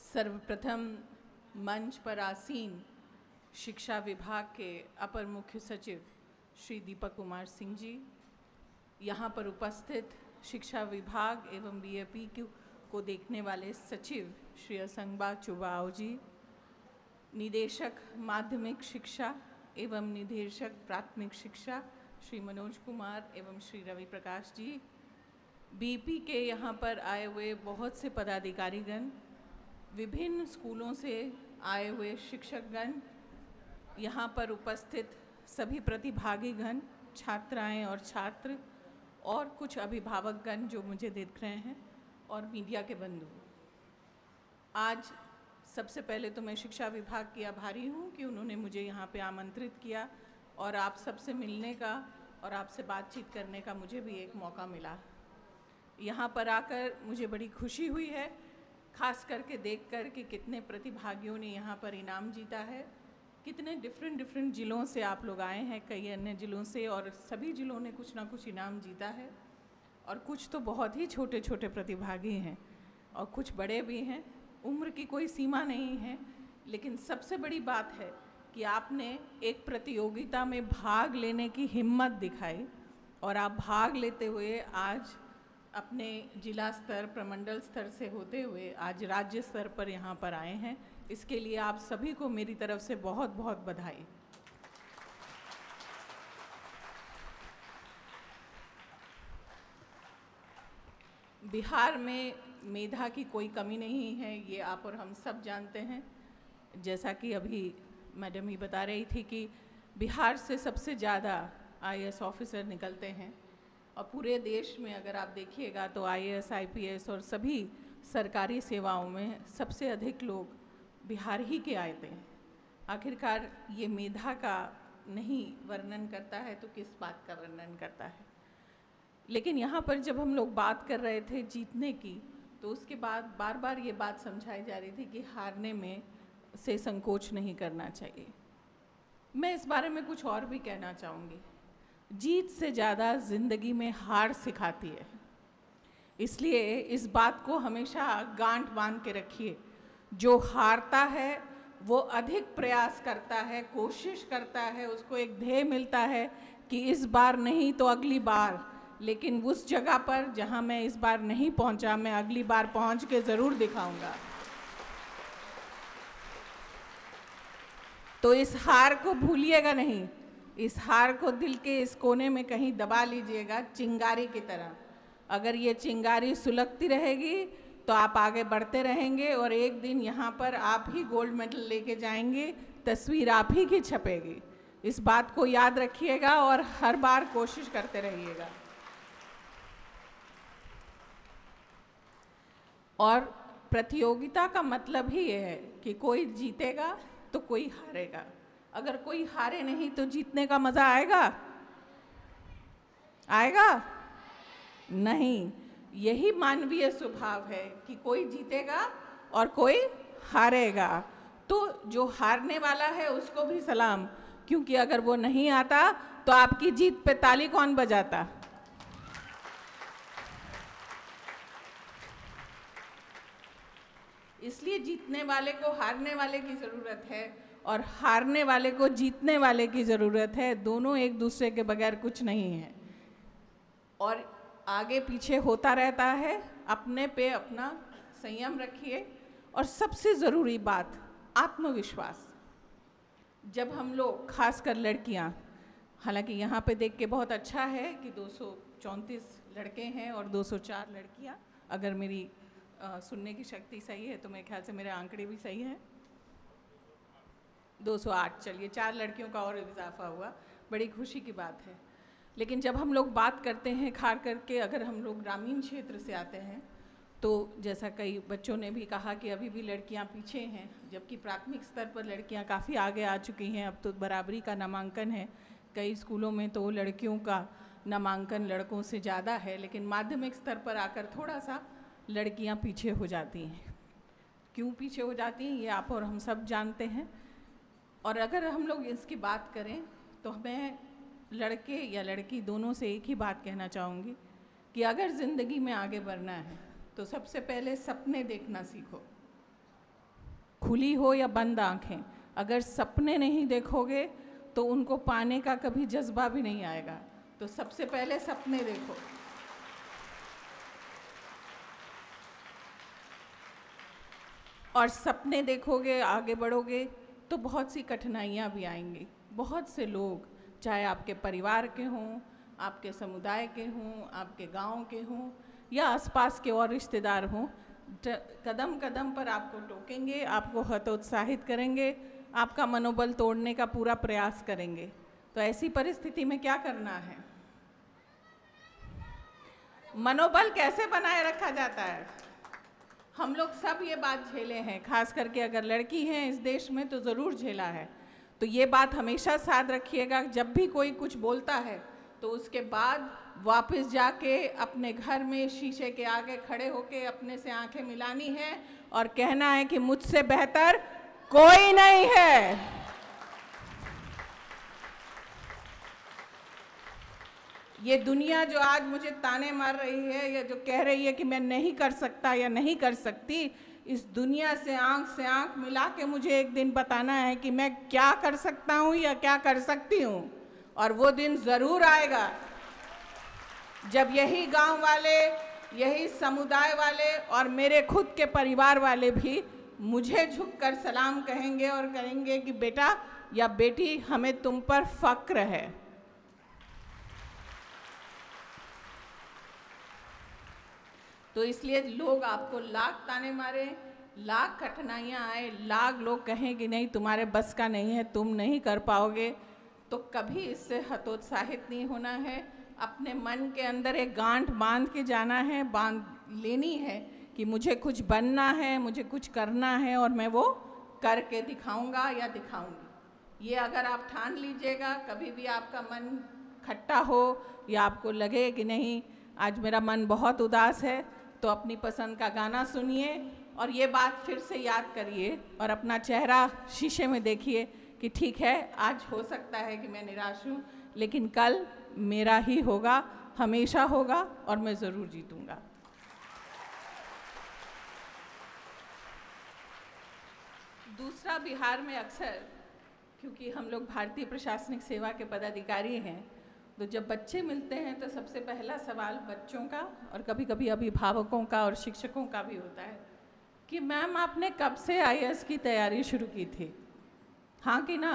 सर्वप्रथम मंच पर आसीन शिक्षा विभाग के अपर मुख्य सचिव श्री दीपक कुमार सिंह जी, यहाँ पर उपस्थित शिक्षा विभाग एवं बीएपी को देखने वाले सचिव श्री असंगबा चुबाओ जी, निदेशक माध्यमिक शिक्षा एवं निदेशक प्राथमिक शिक्षा श्री मनोज कुमार एवं श्री रवि प्रकाश जी, बीपी के यहाँ पर आए हुए बहुत से पदाधिकारीगण, विभिन्न स्कूलों से आए हुए शिक्षकगण, यहाँ पर उपस्थित सभी प्रतिभागीगण, छात्राएं और छात्र और कुछ अभिभावकगण जो मुझे देख रहे हैं, और मीडिया के बंधु। आज सबसे पहले तो मैं शिक्षा विभाग की आभारी हूँ कि उन्होंने मुझे यहाँ पे आमंत्रित किया और आप सबसे मिलने का और आपसे बातचीत करने का मुझे भी एक मौका मिला। यहाँ पर आकर मुझे बड़ी खुशी हुई है, खास करके देखकर कि कितने प्रतिभागियों ने यहाँ पर इनाम जीता है, कितने डिफरेंट ज़िलों से आप लोग आए हैं, कई अन्य ज़िलों से, और सभी ज़िलों ने कुछ ना कुछ इनाम जीता है। और कुछ तो बहुत ही छोटे छोटे प्रतिभागी हैं और कुछ बड़े भी हैं। उम्र की कोई सीमा नहीं है, लेकिन सबसे बड़ी बात है कि आपने एक प्रतियोगिता में भाग लेने की हिम्मत दिखाई और आप भाग लेते हुए आज अपने जिला स्तर, प्रमंडल स्तर से होते हुए आज राज्य स्तर पर यहाँ पर आए हैं। इसके लिए आप सभी को मेरी तरफ से बहुत बहुत बधाई। बिहार में मेधा की कोई कमी नहीं है, ये आप और हम सब जानते हैं। जैसा कि अभी मैडम ही बता रही थी कि बिहार से सबसे ज़्यादा आईएएस ऑफिसर निकलते हैं और पूरे देश में अगर आप देखिएगा तो आईएएस, आईपीएस और सभी सरकारी सेवाओं में सबसे अधिक लोग बिहार ही के आते हैं। आखिरकार ये मेधा का नहीं वर्णन करता है तो किस बात का वर्णन करता है। लेकिन यहाँ पर जब हम लोग बात कर रहे थे जीतने की, तो उसके बाद बार बार ये बात समझाई जा रही थी कि हारने में से संकोच नहीं करना चाहिए। मैं इस बारे में कुछ और भी कहना चाहूँगी। जीत से ज़्यादा ज़िंदगी में हार सिखाती है, इसलिए इस बात को हमेशा गांठ बांध के रखिए। जो हारता है वो अधिक प्रयास करता है, कोशिश करता है, उसको एक ध्येय मिलता है कि इस बार नहीं तो अगली बार, लेकिन उस जगह पर जहां मैं इस बार नहीं पहुंचा, मैं अगली बार पहुंच के ज़रूर दिखाऊंगा। तो इस हार को भूलिएगा नहीं, इस हार को दिल के इस कोने में कहीं दबा लीजिएगा चिंगारी की तरह। अगर ये चिंगारी सुलगती रहेगी तो आप आगे बढ़ते रहेंगे और एक दिन यहाँ पर आप ही गोल्ड मेडल लेके जाएंगे, तस्वीर आप ही की छपेगी। इस बात को याद रखिएगा और हर बार कोशिश करते रहिएगा। और प्रतियोगिता का मतलब ही ये है कि कोई जीतेगा तो कोई हारेगा। अगर कोई हारे नहीं तो जीतने का मज़ा आएगा? आएगा नहीं। यही मानवीय स्वभाव है कि कोई जीतेगा और कोई हारेगा। तो जो हारने वाला है उसको भी सलाम, क्योंकि अगर वो नहीं आता तो आपकी जीत पे ताली कौन बजाता? इसलिए जीतने वाले को हारने वाले की ज़रूरत है और हारने वाले को जीतने वाले की ज़रूरत है। दोनों एक दूसरे के बगैर कुछ नहीं है और आगे पीछे होता रहता है। अपने पे अपना संयम रखिए और सबसे ज़रूरी बात आत्मविश्वास। जब हम लोग, खासकर लड़कियां, हालांकि यहाँ पे देख के बहुत अच्छा है कि 234 लड़के हैं और 204 लड़कियां। अगर मेरी सुनने की शक्ति सही है तो मेरे ख्याल से मेरे आंकड़े भी सही हैं। 208, चलिए 4 लड़कियों का और इजाफा हुआ, बड़ी खुशी की बात है। लेकिन जब हम लोग बात करते हैं, खास करके अगर हम लोग ग्रामीण क्षेत्र से आते हैं, तो जैसा कई बच्चों ने भी कहा कि अभी भी लड़कियां पीछे हैं, जबकि प्राथमिक स्तर पर लड़कियां काफ़ी आगे आ चुकी हैं। अब तो बराबरी का नामांकन है, कई स्कूलों में तो लड़कियों का नामांकन लड़कों से ज़्यादा है, लेकिन माध्यमिक स्तर पर आकर थोड़ा सा लड़कियां पीछे हो जाती हैं। क्यों पीछे हो जाती हैं ये आप और हम सब जानते हैं। और अगर हम लोग इसकी बात करें तो मैं लड़के या लड़की दोनों से एक ही बात कहना चाहूँगी कि अगर ज़िंदगी में आगे बढ़ना है तो सबसे पहले सपने देखना सीखो। खुली हो या बंद आंखें, अगर सपने नहीं देखोगे तो उनको पाने का कभी जज्बा भी नहीं आएगा। तो सबसे पहले सपने देखो। और सपने देखोगे, आगे बढ़ोगे तो बहुत सी कठिनाइयाँ भी आएंगी। बहुत से लोग, चाहे आपके परिवार के हों, आपके समुदाय के हों, आपके गांव के हों या आसपास के और रिश्तेदार हों, कदम कदम पर आपको टोकेंगे, आपको हतोत्साहित करेंगे, आपका मनोबल तोड़ने का पूरा प्रयास करेंगे। तो ऐसी परिस्थिति में क्या करना है? मनोबल कैसे बनाए रखा जाता है? हम लोग सब ये बात झेले हैं, खास करके अगर लड़की हैं इस देश में तो ज़रूर झेला है। तो ये बात हमेशा साथ रखिएगा, जब भी कोई कुछ बोलता है तो उसके बाद वापस जाके अपने घर में शीशे के आगे खड़े होके अपने से आंखें मिलानी है और कहना है कि मुझसे बेहतर कोई नहीं है। ये दुनिया जो आज मुझे ताने मार रही है या जो कह रही है कि मैं नहीं कर सकता या नहीं कर सकती, इस दुनिया से आंख मिला के मुझे एक दिन बताना है कि मैं क्या कर सकता हूँ या क्या कर सकती हूँ। और वो दिन ज़रूर आएगा जब यही गांव वाले, यही समुदाय वाले और मेरे खुद के परिवार वाले भी मुझे झुककर सलाम कहेंगे और कहेंगे कि बेटा या बेटी, हमें तुम पर फक्र है। तो इसलिए लोग आपको लाख ताने मारे, लाख कठिनाइयाँ आए, लाख लोग कहें कि नहीं तुम्हारे बस का नहीं है, तुम नहीं कर पाओगे, तो कभी इससे हतोत्साहित नहीं होना है। अपने मन के अंदर एक गांठ बांध के जाना है, बांध लेनी है कि मुझे कुछ बनना है, मुझे कुछ करना है और मैं वो करके दिखाऊंगा या दिखाऊंगी। ये अगर आप ठान लीजिएगा, कभी भी आपका मन खट्टा हो या आपको लगे कि नहीं आज मेरा मन बहुत उदास है, तो अपनी पसंद का गाना सुनिए और ये बात फिर से याद करिए और अपना चेहरा शीशे में देखिए कि ठीक है, आज हो सकता है कि मैं निराश हूँ, लेकिन कल मेरा ही होगा, हमेशा होगा और मैं ज़रूर जीतूँगा। दूसरा, बिहार में अक्सर, क्योंकि हम लोग भारतीय प्रशासनिक सेवा के पदाधिकारी हैं, तो जब बच्चे मिलते हैं तो सबसे पहला सवाल बच्चों का और कभी कभी अभिभावकों का और शिक्षकों का भी होता है कि मैम आपने कब से आईएएस की तैयारी शुरू की थी? हाँ कि ना?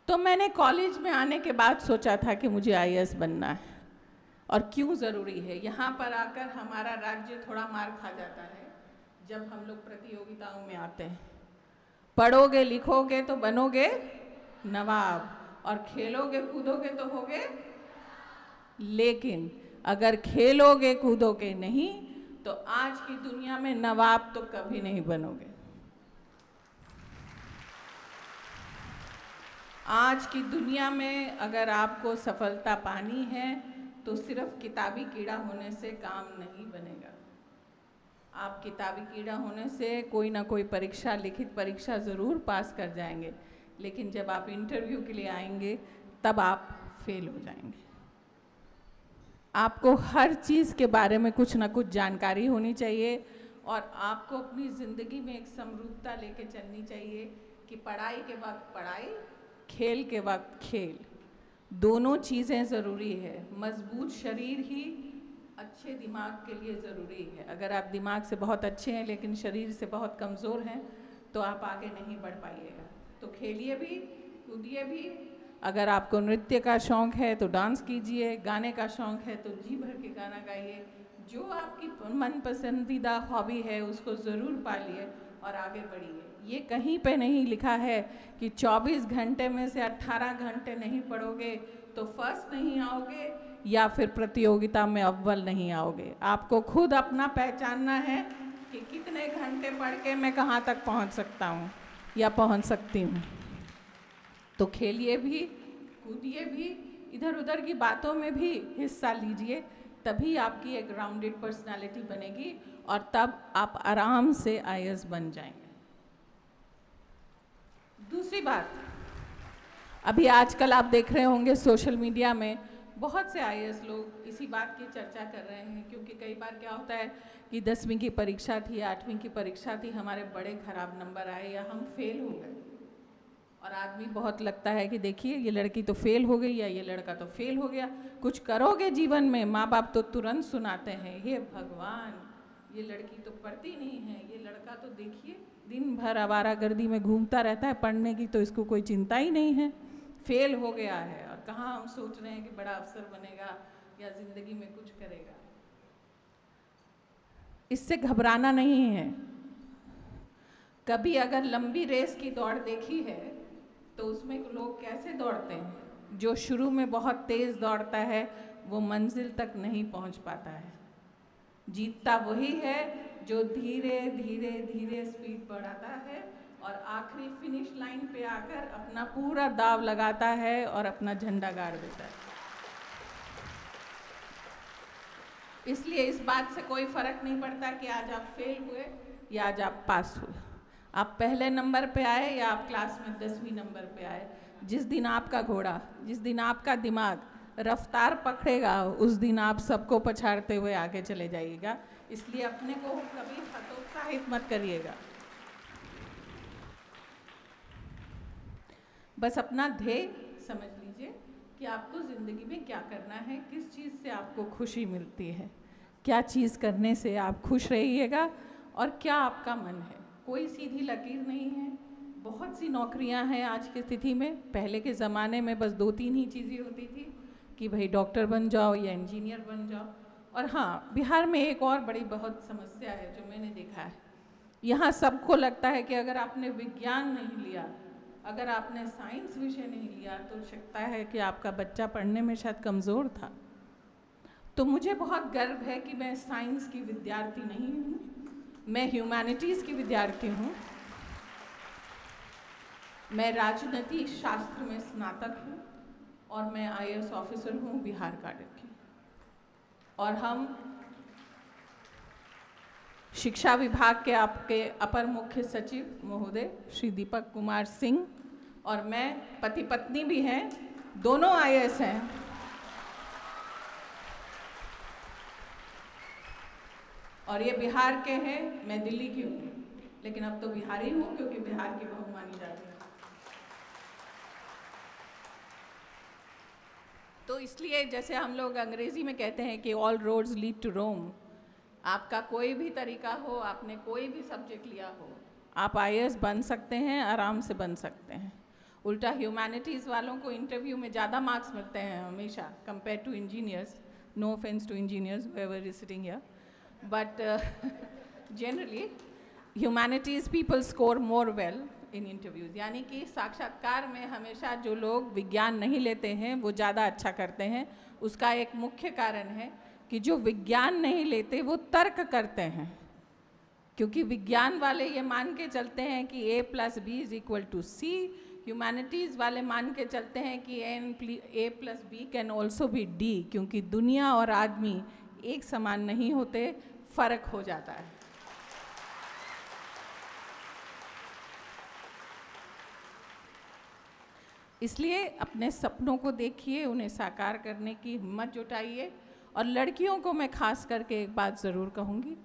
तो मैंने कॉलेज में आने के बाद सोचा था कि मुझे आईएएस बनना है। और क्यों ज़रूरी है? यहाँ पर आकर हमारा राज्य थोड़ा मार खा जाता है जब हम लोग प्रतियोगिताओं में आते हैं। पढ़ोगे लिखोगे तो बनोगे नवाब और खेलोगे कूदोगे तो होगे, लेकिन अगर खेलोगे कूदोगे नहीं तो आज की दुनिया में नवाब तो कभी नहीं बनोगे। आज की दुनिया में अगर आपको सफलता पानी है तो सिर्फ किताबी कीड़ा होने से काम नहीं बनेगा। आप किताबी कीड़ा होने से कोई ना कोई परीक्षा, लिखित परीक्षा ज़रूर पास कर जाएंगे, लेकिन जब आप इंटरव्यू के लिए आएंगे तब आप फेल हो जाएंगे। आपको हर चीज़ के बारे में कुछ ना कुछ जानकारी होनी चाहिए और आपको अपनी ज़िंदगी में एक समरूपता लेके चलनी चाहिए कि पढ़ाई के वक्त पढ़ाई, खेल के वक्त खेल, दोनों चीज़ें ज़रूरी है। मजबूत शरीर ही अच्छे दिमाग के लिए ज़रूरी है। अगर आप दिमाग से बहुत अच्छे हैं लेकिन शरीर से बहुत कमज़ोर हैं तो आप आगे नहीं बढ़ पाइएगा। तो खेलिए भी, कूदिए भी। अगर आपको नृत्य का शौक़ है तो डांस कीजिए, गाने का शौक़ है तो जी भर के गाना गाइए। जो आपकी मन पसंदीदा हॉबी है उसको ज़रूर पालिए और आगे बढ़िए। ये कहीं पे नहीं लिखा है कि 24 घंटे में से 18 घंटे नहीं पढ़ोगे तो फर्स्ट नहीं आओगे या फिर प्रतियोगिता में अव्वल नहीं आओगे। आपको खुद अपना पहचानना है कि कितने घंटे पढ़ के मैं कहाँ तक पहुँच सकता हूँ या पहुँच सकती हूँ। तो खेलिए भी, कूदिए भी, इधर उधर की बातों में भी हिस्सा लीजिए, तभी आपकी एक ग्राउंडेड पर्सनालिटी बनेगी और तब आप आराम से आईएएस बन जाएंगे। दूसरी बात, अभी आजकल आप देख रहे होंगे सोशल मीडिया में बहुत से आईएएस लोग इसी बात की चर्चा कर रहे हैं, क्योंकि कई बार क्या होता है कि 10वीं की परीक्षा थी, 8वीं की परीक्षा थी, हमारे बड़े खराब नंबर आए या हम फेल हो गए, और आदमी बहुत लगता है कि देखिए ये लड़की तो फेल हो गई या ये लड़का तो फेल हो गया, कुछ करोगे जीवन में। माँ बाप तो तुरंत सुनाते हैं, हे भगवान ये लड़की तो पढ़ती नहीं है, ये लड़का तो देखिए दिन भर आवारागर्दी में घूमता रहता है, पढ़ने की तो इसको कोई चिंता ही नहीं है, फेल हो गया है। और कहाँ हम सोच रहे हैं कि बड़ा अफसर बनेगा या ज़िंदगी में कुछ करेगा। इससे घबराना नहीं है। कभी अगर लंबी रेस की दौड़ देखी है तो उसमें लोग कैसे दौड़ते हैं? जो शुरू में बहुत तेज़ दौड़ता है वो मंजिल तक नहीं पहुंच पाता है। जीतता वही है जो धीरे धीरे धीरे स्पीड बढ़ाता है और आखिरी फिनिश लाइन पे आकर अपना पूरा दाव लगाता है और अपना झंडा गाड़ देता है। इसलिए इस बात से कोई फर्क नहीं पड़ता कि आज आप फेल हुए या आज आप पास हुए, आप पहले नंबर पे आए या आप क्लास में 10वीं नंबर पे आए। जिस दिन आपका घोड़ा, जिस दिन आपका दिमाग रफ्तार पकड़ेगा, उस दिन आप सबको पछाड़ते हुए आगे चले जाइएगा। इसलिए अपने को कभी हतोत्साहित मत करिएगा। बस अपना ध्येय समझ लीजिए कि आपको ज़िंदगी में क्या करना है, किस चीज़ से आपको खुशी मिलती है, क्या चीज़ करने से आप खुश रहिएगा और क्या आपका मन है। कोई सीधी लकीर नहीं है। बहुत सी नौकरियां हैं आज की स्थिति में। पहले के ज़माने में बस 2-3 ही चीज़ें होती थी कि भाई डॉक्टर बन जाओ या इंजीनियर बन जाओ। और हाँ, बिहार में एक और बड़ी बहुत समस्या है जो मैंने देखा है। यहाँ सबको लगता है कि अगर आपने विज्ञान नहीं लिया, अगर आपने साइंस विषय नहीं लिया, तो सकता है कि आपका बच्चा पढ़ने में शायद कमज़ोर था। तो मुझे बहुत गर्व है कि मैं साइंस की विद्यार्थी नहीं हूँ, मैं ह्यूमैनिटीज़ की विद्यार्थी हूँ। मैं राजनीति शास्त्र में स्नातक हूँ और मैं आईएएस ऑफिसर हूँ बिहार कैडर की। और हम शिक्षा विभाग के आपके अपर मुख्य सचिव महोदय श्री दीपक कुमार सिंह और मैं पति पत्नी भी हैं, दोनों आईएएस हैं। और ये बिहार के हैं, मैं दिल्ली की हूँ, लेकिन अब तो बिहारी हूँ क्योंकि बिहार की बहू मानी जाती है। तो इसलिए जैसे हम लोग अंग्रेजी में कहते हैं कि ऑल रोड्स लीड टू रोम। आपका कोई भी तरीका हो, आपने कोई भी सब्जेक्ट लिया हो, आप आईएएस बन सकते हैं, आराम से बन सकते हैं। उल्टा ह्यूमैनिटीज़ वालों को इंटरव्यू में ज़्यादा मार्क्स मिलते हैं हमेशा compare to engineers. No offence to engineers whoever is sitting here, but generally humanities people score more well in interviews. यानी कि साक्षात्कार में हमेशा जो लोग विज्ञान नहीं लेते हैं वो ज़्यादा अच्छा करते हैं। उसका एक मुख्य कारण है कि जो विज्ञान नहीं लेते वो तर्क करते हैं, क्योंकि विज्ञान वाले ये मान के चलते हैं कि A+B=C। ह्यूमैनिटीज़ वाले मान के चलते हैं कि A+B can also be D, क्योंकि दुनिया और आदमी एक समान नहीं होते, फ़र्क हो जाता है। इसलिए अपने सपनों को देखिए, उन्हें साकार करने की हिम्मत जुटाइए। और लड़कियों को मैं खास करके एक बात ज़रूर कहूँगी,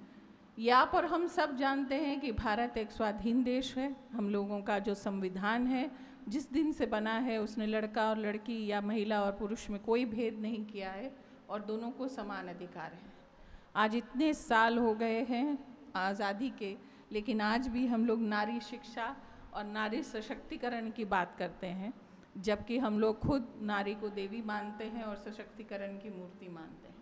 या पर हम सब जानते हैं कि भारत एक स्वाधीन देश है। हम लोगों का जो संविधान है जिस दिन से बना है उसने लड़का और लड़की या महिला और पुरुष में कोई भेद नहीं किया है और दोनों को समान अधिकार है। आज इतने साल हो गए हैं आज़ादी के, लेकिन आज भी हम लोग नारी शिक्षा और नारी सशक्तिकरण की बात करते हैं, जबकि हम लोग खुद नारी को देवी मानते हैं और सशक्तिकरण की मूर्ति मानते हैं।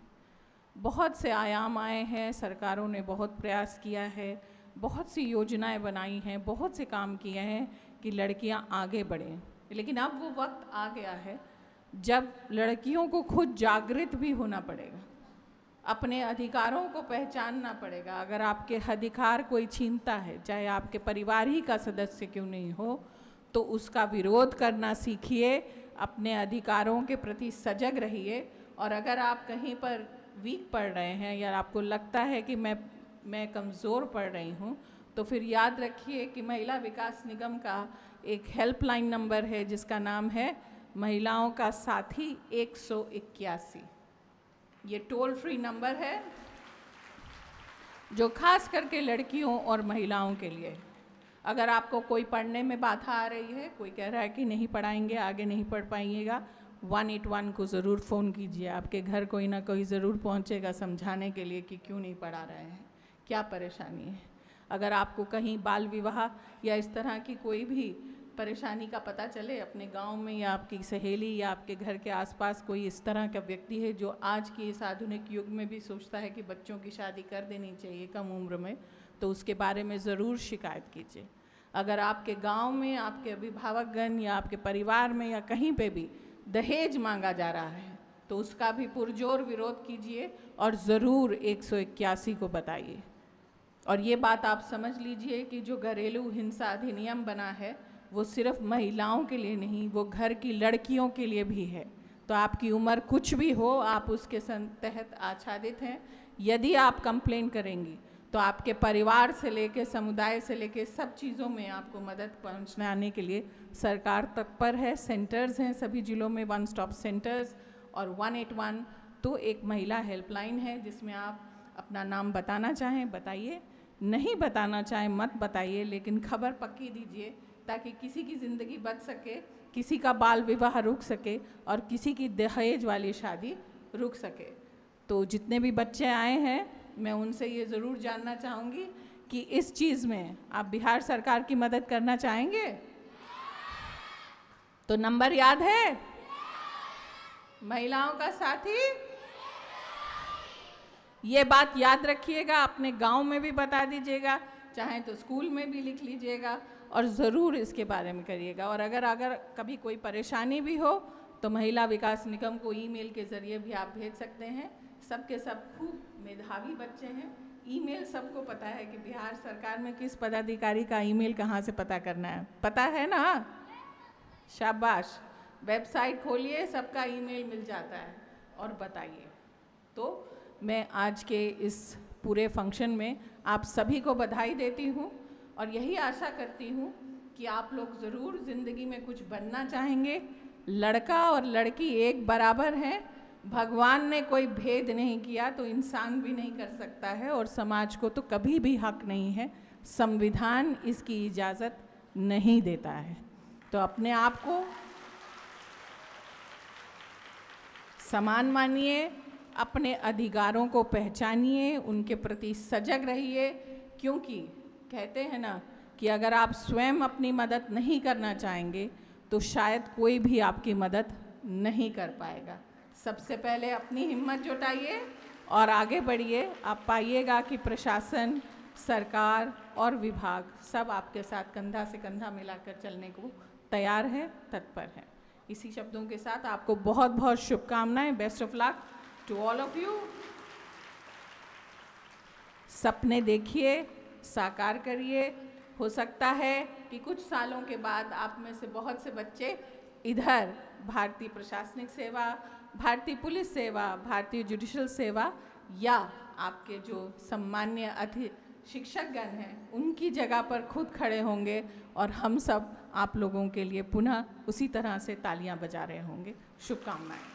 बहुत से आयाम आए हैं, सरकारों ने बहुत प्रयास किया है, बहुत सी योजनाएं बनाई हैं, बहुत से काम किए हैं कि लड़कियां आगे बढ़ें। लेकिन अब वो वक्त आ गया है जब लड़कियों को खुद जागृत भी होना पड़ेगा, अपने अधिकारों को पहचानना पड़ेगा। अगर आपके अधिकार कोई छीनता है, चाहे आपके परिवार ही का सदस्य क्यों नहीं हो, तो उसका विरोध करना सीखिए, अपने अधिकारों के प्रति सजग रहिए। और अगर आप कहीं पर वीक पड़ रहे हैं या आपको लगता है कि मैं कमज़ोर पड़ रही हूँ, तो फिर याद रखिए कि महिला विकास निगम का एक हेल्पलाइन नंबर है जिसका नाम है महिलाओं का साथी 181। ये टोल फ्री नंबर है जो खास करके लड़कियों और महिलाओं के लिए। अगर आपको कोई पढ़ने में बाधा आ रही है, कोई कह रहा है कि नहीं पढ़ाएंगे, आगे नहीं पढ़ पाइएगा, 181 को ज़रूर फ़ोन कीजिए। आपके घर कोई ना कोई ज़रूर पहुंचेगा समझाने के लिए कि क्यों नहीं पढ़ा रहे हैं, क्या परेशानी है। अगर आपको कहीं बाल विवाह या इस तरह की कोई भी परेशानी का पता चले अपने गांव में, या आपकी सहेली या आपके घर के आसपास कोई इस तरह का व्यक्ति है जो आज के इस आधुनिक युग में भी सोचता है कि बच्चों की शादी कर देनी चाहिए कम उम्र में, तो उसके बारे में ज़रूर शिकायत कीजिए। अगर आपके गांव में आपके अभिभावकगण या आपके परिवार में या कहीं पे भी दहेज मांगा जा रहा है तो उसका भी पुरजोर विरोध कीजिए और ज़रूर 181 को बताइए। और ये बात आप समझ लीजिए कि जो घरेलू हिंसा अधिनियम बना है वो सिर्फ महिलाओं के लिए नहीं, वो घर की लड़कियों के लिए भी है। तो आपकी उम्र कुछ भी हो, आप उसके तहत आच्छादित हैं। यदि आप कंप्लेन करेंगी तो आपके परिवार से लेके, समुदाय से लेके सब चीज़ों में आपको मदद पहुंचाने के लिए सरकार तत्पर है। सेंटर्स हैं सभी जिलों में, 1 स्टॉप सेंटर्स, और 181 तो एक महिला हेल्पलाइन है जिसमें आप अपना नाम बताना चाहें बताइए, नहीं बताना चाहें मत बताइए, लेकिन खबर पक्की दीजिए ताकि किसी की ज़िंदगी बच सके, किसी का बाल विवाह रुक सके और किसी की दहेज वाली शादी रुक सके। तो जितने भी बच्चे आए हैं मैं उनसे ये ज़रूर जानना चाहूँगी कि इस चीज़ में आप बिहार सरकार की मदद करना चाहेंगे? तो नंबर याद है? महिलाओं का साथी। ये बात याद रखिएगा, अपने गांव में भी बता दीजिएगा, चाहे तो स्कूल में भी लिख लीजिएगा और ज़रूर इसके बारे में करिएगा। और अगर कभी कोई परेशानी भी हो तो महिला विकास निगम को ईमेल के ज़रिए भी आप भेज सकते हैं। सबके सब खूब मेधावी बच्चे हैं। ईमेल सबको पता है कि बिहार सरकार में किस पदाधिकारी का ईमेल कहाँ से पता करना है, पता है ना? शाबाश, वेबसाइट खोलिए, सबका ईमेल मिल जाता है और बताइए। तो मैं आज के इस पूरे फंक्शन में आप सभी को बधाई देती हूँ और यही आशा करती हूँ कि आप लोग ज़रूर ज़िंदगी में कुछ बनना चाहेंगे। लड़का और लड़की एक बराबर हैं, भगवान ने कोई भेद नहीं किया तो इंसान भी नहीं कर सकता है, और समाज को तो कभी भी हक नहीं है, संविधान इसकी इजाज़त नहीं देता है। तो अपने आप को समान मानिए, अपने अधिकारों को पहचानिए, उनके प्रति सजग रहिए, क्योंकि कहते हैं ना कि अगर आप स्वयं अपनी मदद नहीं करना चाहेंगे तो शायद कोई भी आपकी मदद नहीं कर पाएगा। सबसे पहले अपनी हिम्मत जुटाइए और आगे बढ़िए। आप पाइएगा कि प्रशासन, सरकार और विभाग सब आपके साथ कंधा से कंधा मिलाकर चलने को तैयार है, तत्पर है। इसी शब्दों के साथ आपको बहुत बहुत शुभकामनाएं। Best of luck to all of you. सपने देखिए, साकार करिए। हो सकता है कि कुछ सालों के बाद आप में से बहुत से बच्चे इधर भारतीय प्रशासनिक सेवा, भारतीय पुलिस सेवा, भारतीय जुडिशल सेवा या आपके जो सम्मान्य शिक्षकगण हैं उनकी जगह पर खुद खड़े होंगे और हम सब आप लोगों के लिए पुनः उसी तरह से तालियां बजा रहे होंगे। शुभकामनाएं।